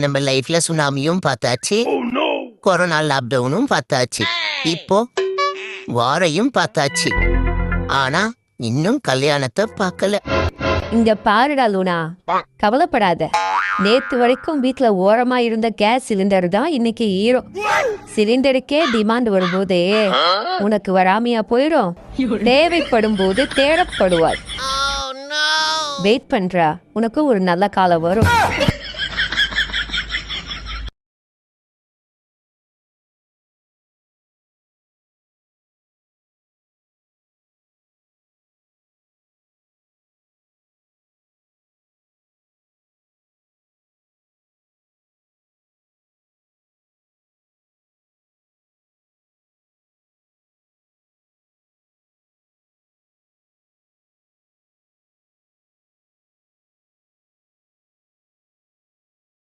நம்ம லைஃப்ல சுனாமியும் பார்த்தாச்சு, கொரோனா லாக்டவுனும் பார்த்தாச்சு, இப்போ வாரையும் பார்த்தாச்சு. ஆனா இன்னும் கல்யாணத்தை பார்க்கல. இங்க பாருடா லூனா, கவலைப்படாத. நேத்து வரைக்கும் வீட்டுல ஓரமா இருந்த கேஸ் சிலிண்டர் தான் இன்னைக்கு ஹீரோ. சிலிண்டருக்கே டிமாண்ட் வரும்போதே உனக்கு வராமையா போயிடும். தேவைப்படும் போது தேடப்படுவாய். வெயிட் பண்றா, உனக்கு ஒரு நல்ல காலம் வரும்.